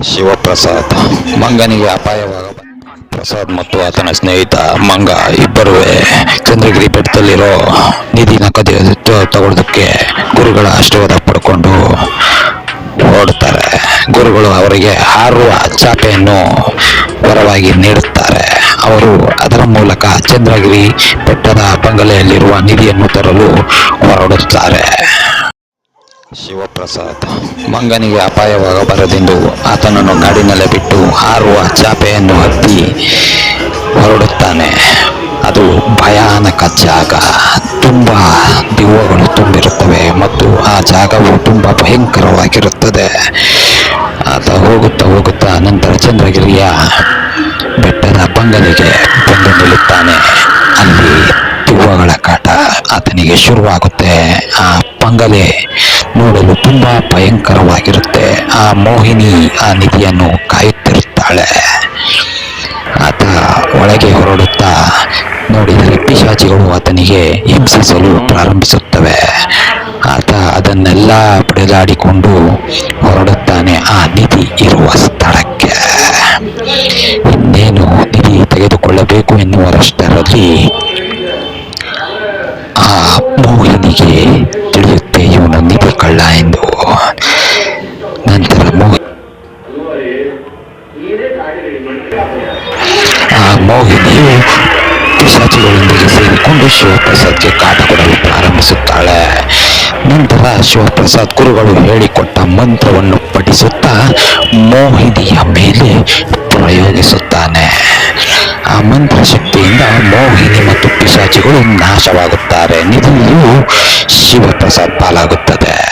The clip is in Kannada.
ಶಿವಪ್ರಸಾದ್ ಮಂಗನಿಗೆ ಅಪಾಯವಾಗ ಪ್ರಸಾದ್ ಮತ್ತು ಆತನ ಸ್ನೇಹಿತ ಮಂಗ ಇಬ್ಬರೂ ಚಂದ್ರಗಿರಿ ಬೆಟ್ಟದಲ್ಲಿರೋ ನಿಧಿ ನಗದಿ ತಗೊಳ್ಳೋದಕ್ಕೆ ಗುರುಗಳ ಆಶೀರ್ವಾದ ಪಡ್ಕೊಂಡು ಓಡುತ್ತಾರೆ. ಗುರುಗಳು ಅವರಿಗೆ ಹಾರುವ ಚಾಪೆಯನ್ನು ವರವಾಗಿ ನೀಡುತ್ತಾರೆ. ಅವರು ಅದರ ಮೂಲಕ ಚಂದ್ರಗಿರಿ ಬೆಟ್ಟದ ಬಂಗಲೆಯಲ್ಲಿರುವ ನಿಧಿಯನ್ನು ತರಲು ಹೊರಡುತ್ತಾರೆ. ಶಿವಪ್ರಸಾದ್ ಮಂಗನಿಗೆ ಅಪಾಯವಾಗಬಾರದೆಂದು ಆತನನ್ನು ಕಾಡಿನಲ್ಲೇ ಬಿಟ್ಟು ಹಾರುವ ಚಾಪೆಯನ್ನು ಹತ್ತಿ ಹೊರಡುತ್ತಾನೆ. ಅದು ಭಯಾನಕ ಜಾಗ, ತುಂಬಾ ದೆವ್ವಗಳು ತುಂಬಿರುತ್ತವೆ ಮತ್ತು ಆ ಜಾಗವು ತುಂಬಾ ಭಯಂಕರವಾಗಿರುತ್ತದೆ. ಆತ ಹೋಗುತ್ತಾ ನಂತರ ಚಂದ್ರಗಿರಿಯ ಬೆಟ್ಟದ ಬಂಗಲೆಗೆ ಬಂದು ನಿಲ್ಲುತ್ತಾನೆ. ಅಲ್ಲಿ ದೆವ್ವಗಳ ಕಾಟ ಆತನಿಗೆ ಶುರುವಾಗುತ್ತೆ. ಆ ಬಂಗಲೆ ನೋಡಲು ತುಂಬಾ ಭಯಂಕರವಾಗಿರುತ್ತೆ. ಆ ಮೋಹಿನಿ ಆ ನಿಧಿಯನ್ನು ಕಾಯುತ್ತಿರುತ್ತಾಳೆ. ಆತ ಒಳಗೆ ಹೊರಡುತ್ತಾ ನೋಡಿದರೆ ಪಿಶಾಚಿಗಳು ಆತನಿಗೆ ಹಿಂಸಿಸಲು ಪ್ರಾರಂಭಿಸುತ್ತವೆ. ಆತ ಅದನ್ನೆಲ್ಲ ಪಡೆದಾಡಿಕೊಂಡು ಹೊರಡುತ್ತಾನೆ ಆ ನಿಧಿ ಇರುವ ಸ್ಥಳಕ್ಕೆ. ಇನ್ನೇನು ನಿಧಿ ತೆಗೆದುಕೊಳ್ಳಬೇಕು ಎನ್ನುವರಷ್ಟರಲ್ಲಿ ಆ ಮೋಹಿನಿಗೆ ತಿಳಿಯುತ್ತೆ ಇವನು ನಿಧಿ ಕಳ್ಳ ಎಂದು. ನಂತರ ಆ ಮೋಹಿನಿಯು ಪಿಶಾಚಿಗಳೊಂದಿಗೆ ಸೇರಿಕೊಂಡು ಶಿವಪ್ರಸಾದ್ಗೆ ಕಾಟ ಕೊಡಲು ಪ್ರಾರಂಭಿಸುತ್ತಾಳೆ. ನಂತರ ಶಿವಪ್ರಸಾದ್ ಗುರುಗಳು ಹೇಳಿಕೊಟ್ಟ ಮಂತ್ರವನ್ನು ಪಠಿಸುತ್ತಾ ಮೋಹಿನಿಯ ಮೇಲೆ ಪ್ರಯೋಗಿಸುತ್ತಾನೆ. ಆ ಮಂತ್ರ ಶಕ್ತಿಯಿಂದ ಮೋಹಿನಿ ಮತ್ತು ಪಿಶಾಚಿಗಳು ನಾಶವಾಗುತ್ತಾರೆ. ನಿಧಿಯು ಶಿವಪ್ರಸಾದ್ ಪಾಲಾಗುತ್ತದೆ.